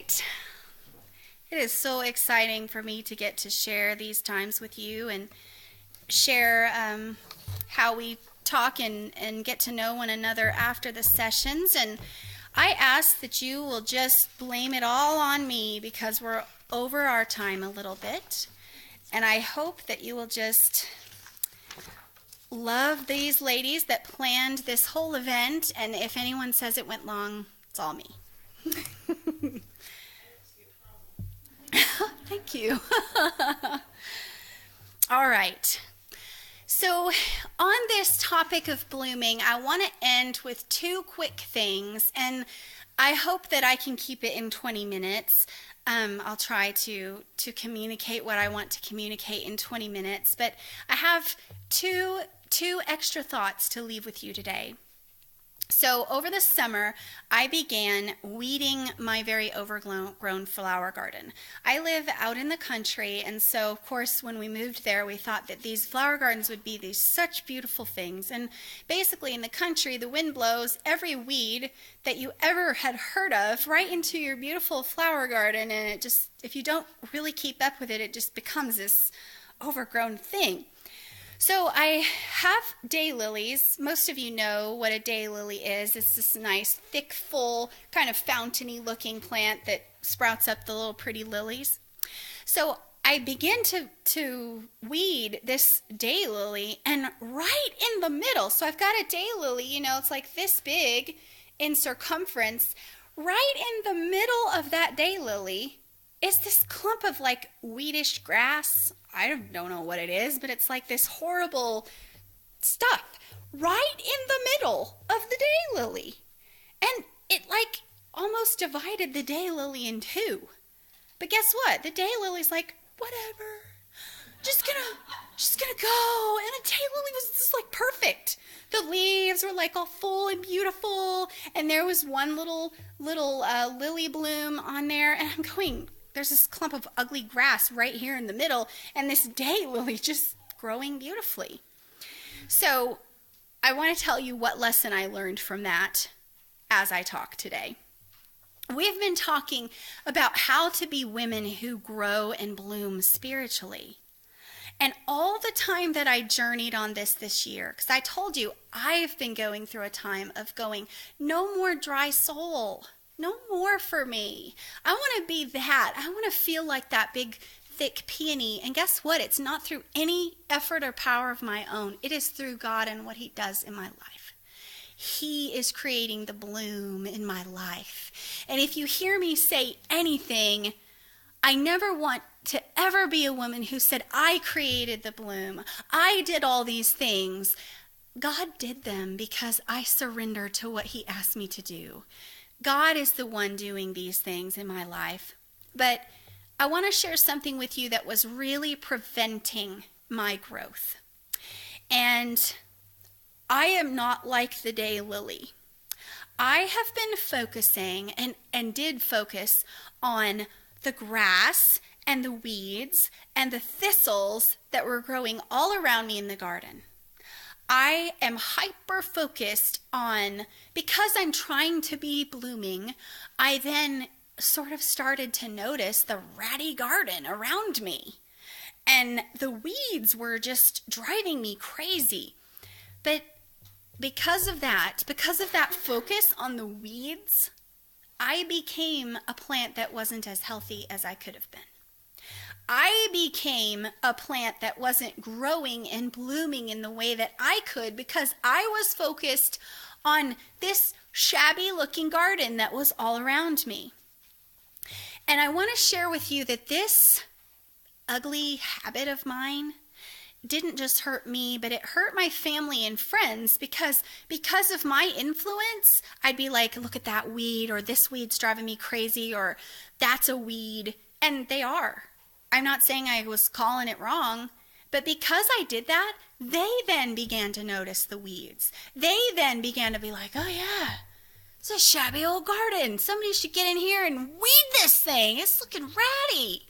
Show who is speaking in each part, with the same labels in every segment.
Speaker 1: right. It is so exciting for me to get to share these times with you and share how we talk and get to know one another after the sessions. And I ask that you will just blame it all on me because we're over our time a little bit. And I hope that you will just love these ladies that planned this whole event. And if anyone says it went long, it's all me. Thank you. All right. So on this topic of blooming, I want to end with two quick things, and I hope that I can keep it in 20 minutes. I'll try to communicate what I want to communicate in 20 minutes, but I have two extra thoughts to leave with you today. So over the summer, I began weeding my very overgrown flower garden. I live out in the country, and so, of course, when we moved there, we thought that these flower gardens would be these such beautiful things. And basically, in the country, the wind blows every weed that you ever had heard of right into your beautiful flower garden, and it just, if you don't really keep up with it, it just becomes this overgrown thing. So I have daylilies. Most of you know what a daylily is. It's this nice, thick, full, kind of fountainy looking plant that sprouts up the little pretty lilies. So I begin to weed this daylily, and right in the middle, so I've got a daylily, it's like this big in circumference. Right in the middle of that daylily is this clump of like weedish grass. I don't know what it is, but it's like this horrible stuff right in the middle of the daylily. And it like almost divided the daylily in two. But guess what? The daylily's like, whatever. Just gonna go. And the daylily was just like perfect. The leaves were like all full and beautiful. And there was one little lily bloom on there. And I'm going, there's this clump of ugly grass right here in the middle, and this daylily just growing beautifully. So I want to tell you what lesson I learned from that as I talk today. We've been talking about how to be women who grow and bloom spiritually. And all the time that I journeyed on this year, because I told you I've been going through a time of going, no more dry soul. No more for me. I want to be that. I want to feel like that big, thick peony. And guess what? It's not through any effort or power of my own. It is through God and what He does in my life. He is creating the bloom in my life. And if you hear me say anything, I never want to ever be a woman who said, I created the bloom. I did all these things. God did them because I surrendered to what He asked me to do. God is the one doing these things in my life. But I want to share something with you that was really preventing my growth. And I am not like the daylily. I have been focusing and did focus on the grass and the weeds and the thistles that were growing all around me in the garden. I am hyper-focused on, because I'm trying to be blooming, I then sort of started to notice the ratty garden around me. And the weeds were just driving me crazy. But because of that focus on the weeds, I became a plant that wasn't as healthy as I could have been. I became a plant that wasn't growing and blooming in the way that I could because I was focused on this shabby looking garden that was all around me. And I want to share with you that this ugly habit of mine didn't just hurt me, but it hurt my family and friends because of my influence, I'd be like, look at that weed, or this weed's driving me crazy, or that's a weed. And they are. I'm not saying I was calling it wrong, but because I did that, they then began to notice the weeds. They then began to be like, oh yeah, it's a shabby old garden. Somebody should get in here and weed this thing. It's looking ratty.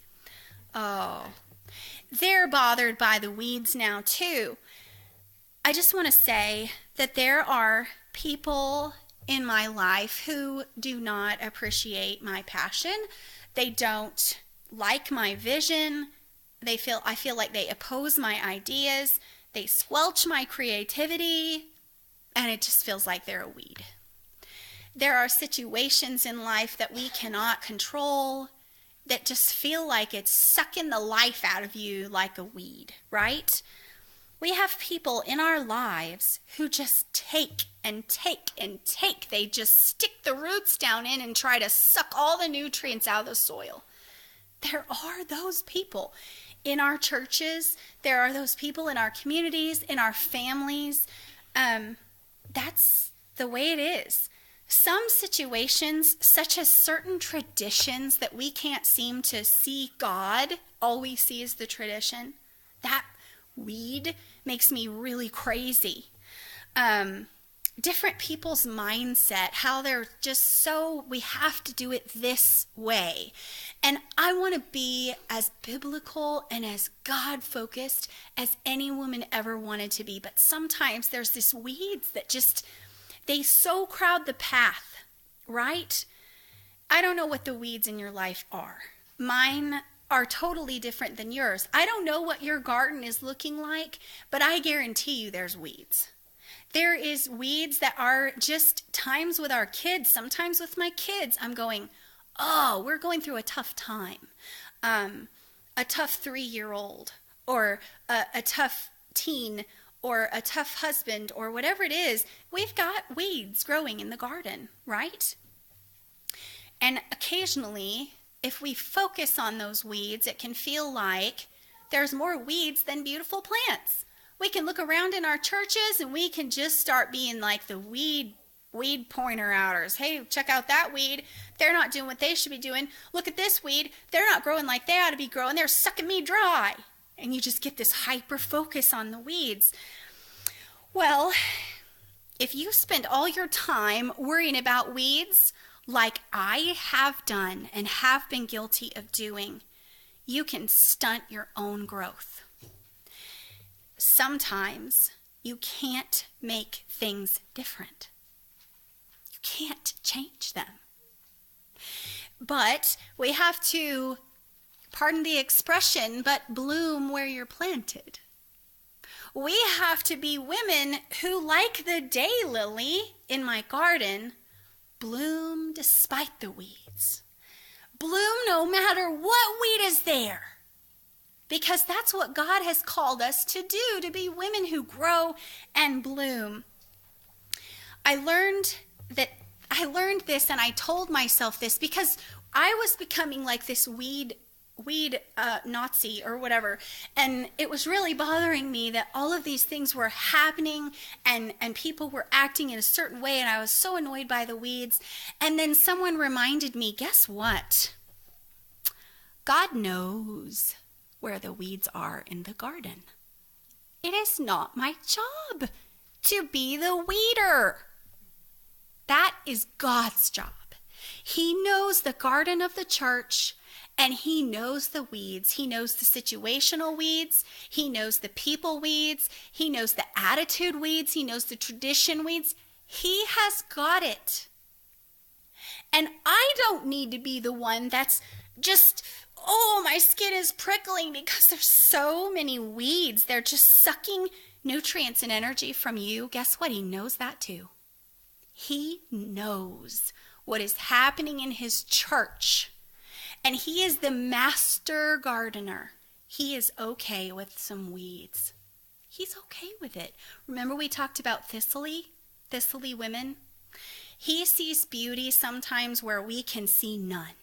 Speaker 1: Oh, they're bothered by the weeds now too. I just want to say that there are people in my life who do not appreciate my passion. They don't like my vision. I feel like they oppose my ideas. They squelch my creativity, and it just feels like they're a weed. There are situations in life that we cannot control that just feel like it's sucking the life out of you like a weed, right? We have people in our lives who just take and take and take. They just stick the roots down in and try to suck all the nutrients out of the soil. There are those people in our churches. There are those people in our communities, in our families. That's the way it is. Some situations, such as certain traditions that we can't seem to see God, all we see is the tradition. That weed makes me really crazy. Different people's mindset, how they're just so, we have to do it this way. And I want to be as biblical and as God-focused as any woman ever wanted to be. But sometimes there's this weeds that just, they so crowd the path, right? I don't know what the weeds in your life are. Mine are totally different than yours. I don't know what your garden is looking like, but I guarantee you there's weeds. There is weeds that are just times with our kids. Sometimes with my kids, I'm going, oh, we're going through a tough time. A tough 3-year-old or a tough teen or a tough husband or whatever it is. We've got weeds growing in the garden, right? And occasionally, if we focus on those weeds, it can feel like there's more weeds than beautiful plants. We can look around in our churches and we can just start being like the weed pointer outers. Hey, check out that weed. They're not doing what they should be doing. Look at this weed. They're not growing like they ought to be growing. They're sucking me dry. And you just get this hyper focus on the weeds. Well, if you spend all your time worrying about weeds like I have done and have been guilty of doing, you can stunt your own growth. Sometimes you can't make things different. You can't change them. But we have to, pardon the expression, but bloom where you're planted. We have to be women who, like the daylily in my garden, bloom despite the weeds. Bloom no matter what weed is there. Because that's what God has called us to do, to be women who grow and bloom. I learned this and I told myself this because I was becoming like this weed Nazi or whatever. And it was really bothering me that all of these things were happening and people were acting in a certain way. And I was so annoyed by the weeds. And then someone reminded me, guess what? God knows where the weeds are in the garden. It is not my job to be the weeder. That is God's job. He knows the garden of the church and he knows the weeds. He knows the situational weeds. He knows the people weeds. He knows the attitude weeds. He knows the tradition weeds. He has got it. And I don't need to be the one that's just, oh, my skin is prickling because there's so many weeds. They're just sucking nutrients and energy from you. Guess what? He knows that too. He knows what is happening in his church. And he is the master gardener. He is okay with some weeds. He's okay with it. Remember we talked about thistly women? He sees beauty sometimes where we can see none.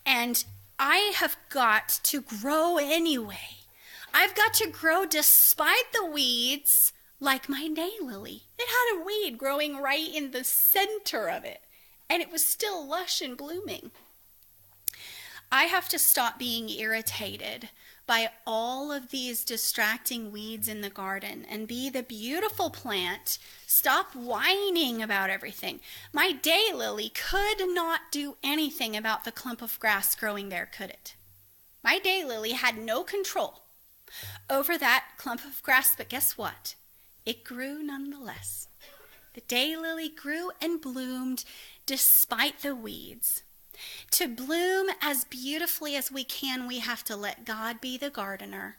Speaker 1: And I have got to grow anyway. I've got to grow despite the weeds, like my daylily. It had a weed growing right in the center of it, and it was still lush and blooming. I have to stop being irritated by all of these distracting weeds in the garden and be the beautiful plant. Stop whining about everything. My daylily could not do anything about the clump of grass growing there, could it? My daylily had no control over that clump of grass, but guess what? It grew nonetheless. The daylily grew and bloomed despite the weeds. To bloom as beautifully as we can, we have to let God be the gardener.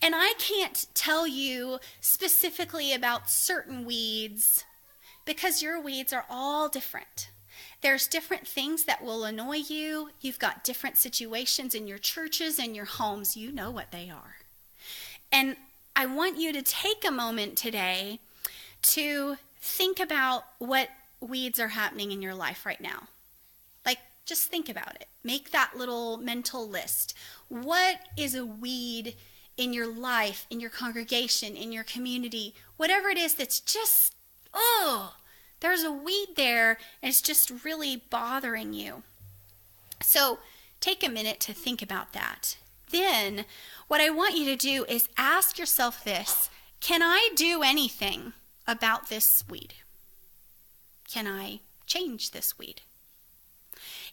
Speaker 1: And I can't tell you specifically about certain weeds because your weeds are all different. There's different things that will annoy you. You've got different situations in your churches and your homes. You know what they are. And I want you to take a moment today to think about what weeds are happening in your life right now. Like, just think about it. Make that little mental list. What is a weed in your life, in your congregation, in your community, whatever it is that's just, there's a weed there and it's just really bothering you. So take a minute to think about that. Then what I want you to do is ask yourself this: can I do anything about this weed? Can I change this weed?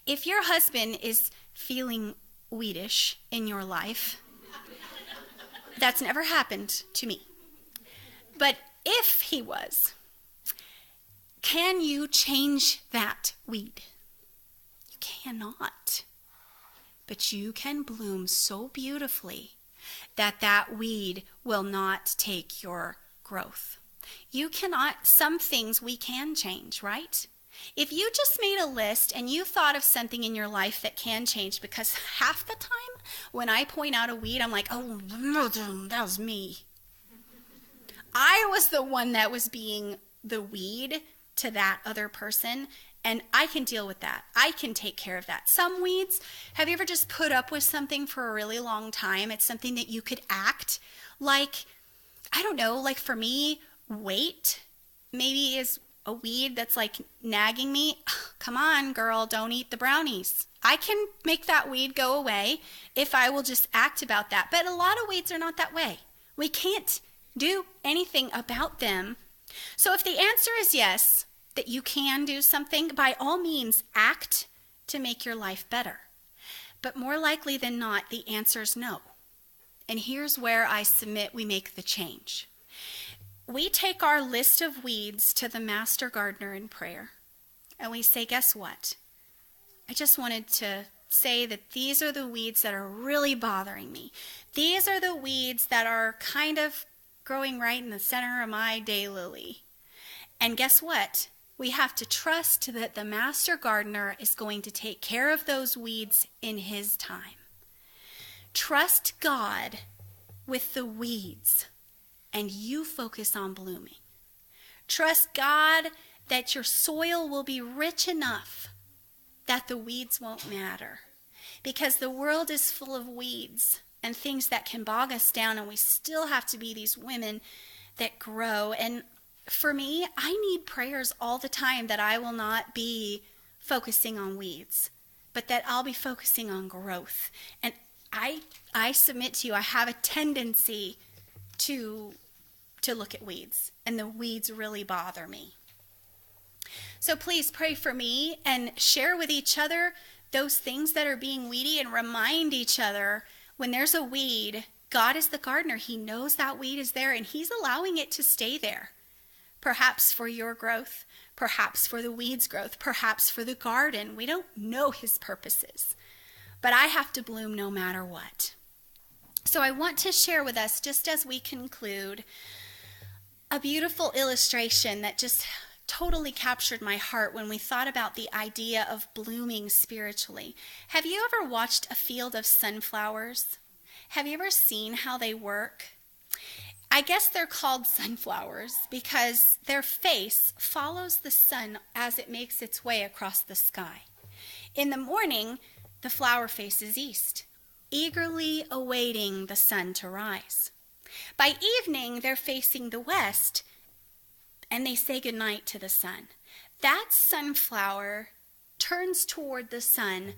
Speaker 1: If your husband is feeling weedish in your life, that's never happened to me. But if he was, can you change that weed? You cannot. But you can bloom so beautifully that that weed will not take your growth. You cannot, some things we can change, right? If you just made a list and you thought of something in your life that can change, because half the time when I point out a weed, I'm like, oh, that was me. I was the one that was being the weed to that other person, and I can deal with that. I can take care of that. Some weeds, have you ever just put up with something for a really long time? It's something that you could act like, I don't know, like for me, weight maybe is a weed that's like nagging me. Come on, girl, don't eat the brownies. I can make that weed go away if I will just act about that. But a lot of weeds are not that way. We can't do anything about them. So if the answer is yes, that you can do something, by all means, act to make your life better. But more likely than not, the answer is no. And here's where I submit we make the change. We take our list of weeds to the master gardener in prayer. And we say, guess what? I just wanted to say that these are the weeds that are really bothering me. These are the weeds that are kind of growing right in the center of my daylily. And guess what? We have to trust that the master gardener is going to take care of those weeds in his time. Trust God with the weeds, and you focus on blooming. Trust God that your soil will be rich enough that the weeds won't matter. Because the world is full of weeds and things that can bog us down, and we still have to be these women that grow. And for me, I need prayers all the time that I will not be focusing on weeds, but that I'll be focusing on growth. And I submit to you, I have a tendency to look at weeds, and the weeds really bother me. So please pray for me and share with each other those things that are being weedy, and remind each other when there's a weed, God is the gardener. He knows that weed is there, and he's allowing it to stay there. Perhaps for your growth, perhaps for the weed's growth, perhaps for the garden. We don't know his purposes, but I have to bloom no matter what. So I want to share with us, just as we conclude, a beautiful illustration that just totally captured my heart when we thought about the idea of blooming spiritually. Have you ever watched a field of sunflowers? Have you ever seen how they work? I guess they're called sunflowers because their face follows the sun as it makes its way across the sky. In the morning, the flower faces east, eagerly awaiting the sun to rise. By evening, they're facing the west, and they say goodnight to the sun. That sunflower turns toward the sun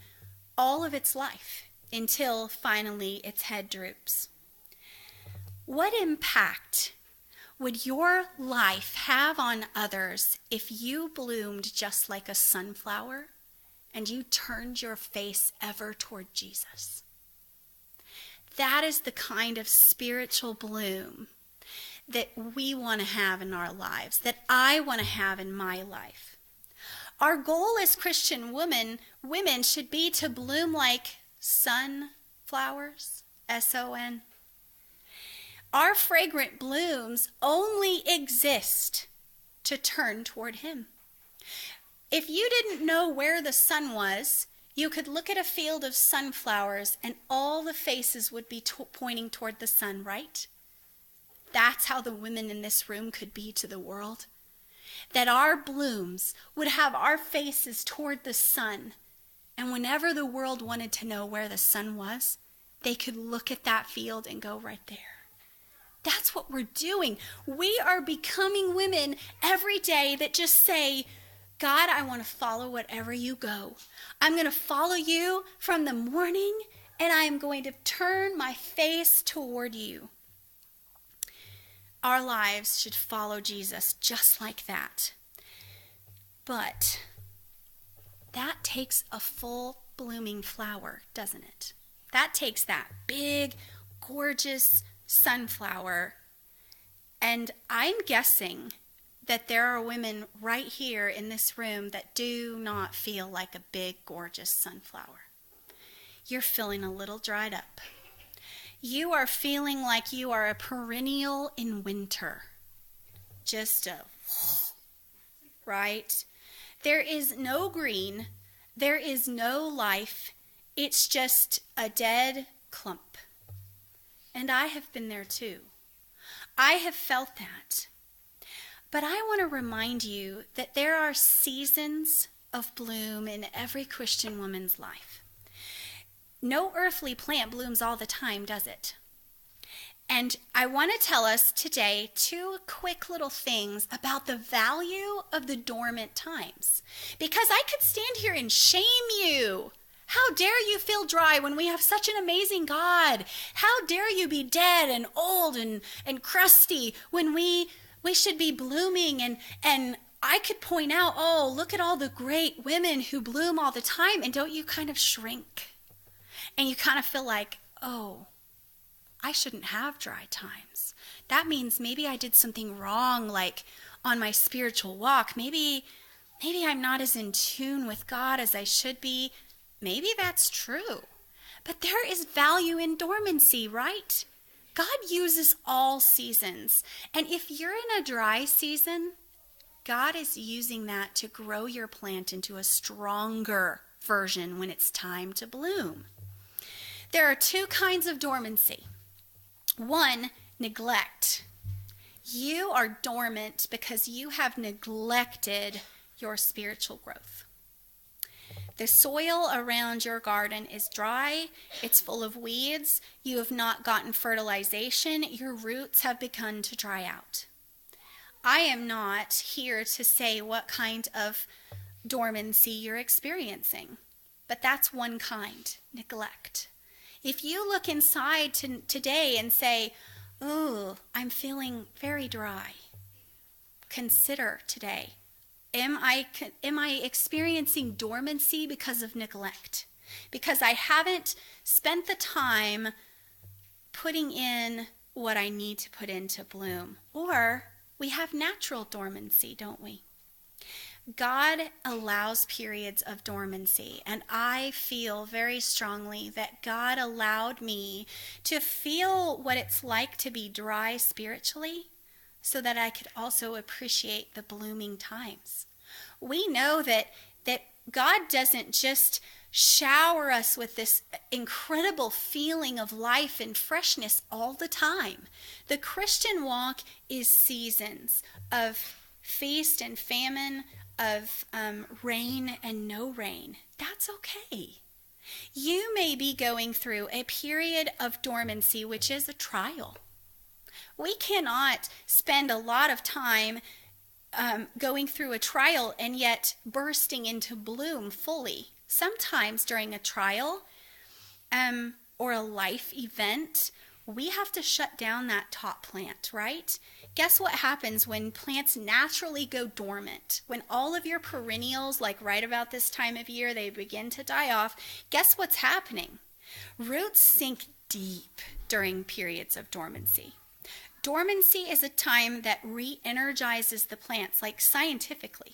Speaker 1: all of its life until finally its head droops. What impact would your life have on others if you bloomed just like a sunflower and you turned your face ever toward Jesus? That is the kind of spiritual bloom that we want to have in our lives, that I want to have in my life. Our goal as Christian women should be to bloom like sunflowers, S-O-N. Our fragrant blooms only exist to turn toward him. If you didn't know where the sun was, you could look at a field of sunflowers and all the faces would be pointing toward the sun, right? That's how the women in this room could be to the world. That our blooms would have our faces toward the sun. And whenever the world wanted to know where the sun was, they could look at that field and go right there. That's what we're doing. We are becoming women every day that just say, God, I want to follow wherever you go. I'm going to follow you from the morning, and I am going to turn my face toward you. Our lives should follow Jesus just like that. But that takes a full blooming flower, doesn't it? That takes that big, gorgeous sunflower. And I'm guessing that there are women right here in this room that do not feel like a big, gorgeous sunflower. You're feeling a little dried up. You are feeling like you are a perennial in winter. Just right? There is no green. There is no life. It's just a dead clump. And I have been there too. I have felt that. But I want to remind you that there are seasons of bloom in every Christian woman's life. No earthly plant blooms all the time, does it? And I want to tell us today 2 quick little things about the value of the dormant times. Because I could stand here and shame you. How dare you feel dry when we have such an amazing God? How dare you be dead and old and crusty when we should be blooming? And I could point out, oh, look at all the great women who bloom all the time. And don't you kind of shrink? And you kind of feel like, oh, I shouldn't have dry times. That means maybe I did something wrong, like on my spiritual walk. Maybe I'm not as in tune with God as I should be. Maybe that's true. But there is value in dormancy, right? God uses all seasons. And if you're in a dry season, God is using that to grow your plant into a stronger version when it's time to bloom. There are 2 kinds of dormancy. 1, neglect. You are dormant because you have neglected your spiritual growth. The soil around your garden is dry. It's full of weeds. You have not gotten fertilization. Your roots have begun to dry out. I am not here to say what kind of dormancy you're experiencing, but that's one kind, neglect. If you look inside today and say, oh, I'm feeling very dry, consider today, am I experiencing dormancy because of neglect? Because I haven't spent the time putting in what I need to put in to bloom. Or we have natural dormancy, don't we? God allows periods of dormancy, and I feel very strongly that God allowed me to feel what it's like to be dry spiritually so that I could also appreciate the blooming times. We know that God doesn't just shower us with this incredible feeling of life and freshness all the time. The Christian walk is seasons of feast and famine, of rain and no rain. That's okay. You may be going through a period of dormancy, which is a trial. We cannot spend a lot of time going through a trial and yet bursting into bloom fully. Sometimes during a trial or a life event, we have to shut down that top plant, right? Guess what happens when plants naturally go dormant? When all of your perennials, like right about this time of year, they begin to die off, guess what's happening? Roots sink deep during periods of dormancy. Dormancy is a time that re-energizes the plants, like scientifically.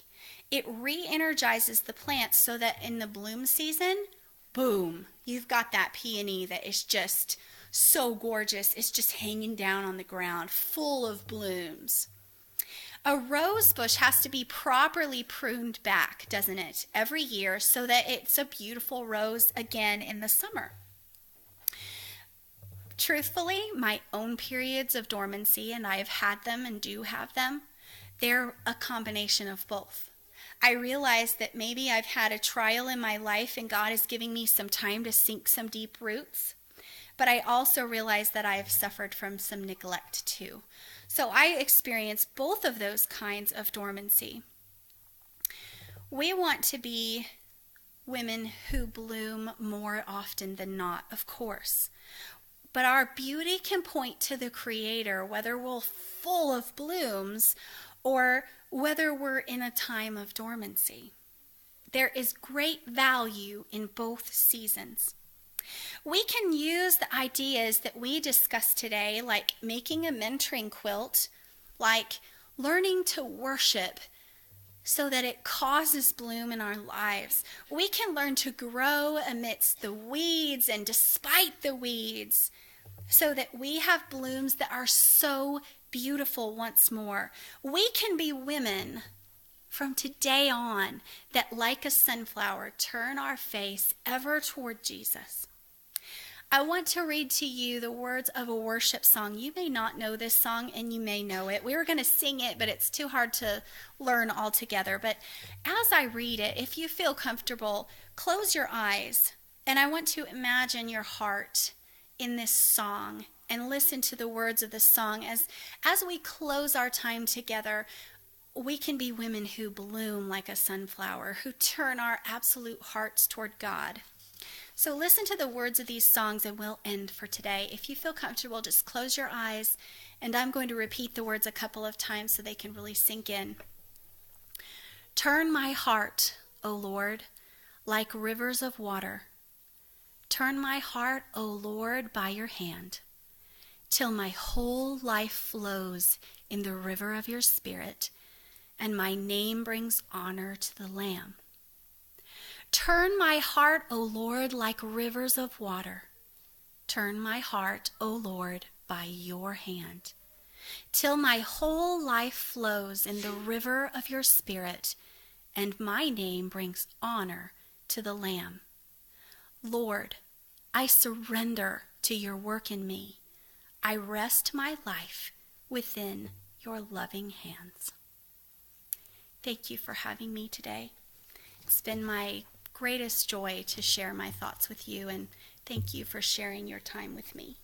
Speaker 1: It re-energizes the plants so that in the bloom season, boom, you've got that peony that is just so gorgeous. It's just hanging down on the ground, full of blooms. A rose bush has to be properly pruned back, doesn't it, every year so that it's a beautiful rose again in the summer. Truthfully, my own periods of dormancy, and I have had them and do have them, they're a combination of both. I realize that maybe I've had a trial in my life and God is giving me some time to sink some deep roots. But I also realize that I have suffered from some neglect too. So I experience both of those kinds of dormancy. We want to be women who bloom more often than not, of course. But our beauty can point to the Creator, whether we're full of blooms or whether we're in a time of dormancy. There is great value in both seasons. We can use the ideas that we discussed today, like making a mentoring quilt, like learning to worship so that it causes bloom in our lives. We can learn to grow amidst the weeds and despite the weeds so that we have blooms that are so beautiful once more. We can be women from today on that, like a sunflower, turn our face ever toward Jesus. I want to read to you the words of a worship song. You may not know this song and you may know it. We were going to sing it, but it's too hard to learn altogether. But as I read it, if you feel comfortable, close your eyes. And I want to imagine your heart in this song and listen to the words of the song. As we close our time together, we can be women who bloom like a sunflower, who turn our absolute hearts toward God. So listen to the words of these songs and we'll end for today. If you feel comfortable, just close your eyes, and I'm going to repeat the words a couple of times so they can really sink in. Turn my heart, O Lord, like rivers of water. Turn my heart, O Lord, by your hand, till my whole life flows in the river of your Spirit, and my name brings honor to the Lamb. Turn my heart, O Lord, like rivers of water. Turn my heart, O Lord, by your hand, till my whole life flows in the river of your Spirit, and my name brings honor to the Lamb. Lord, I surrender to your work in me. I rest my life within your loving hands. Thank you for having me today. It's been my greatest joy to share my thoughts with you, and thank you for sharing your time with me.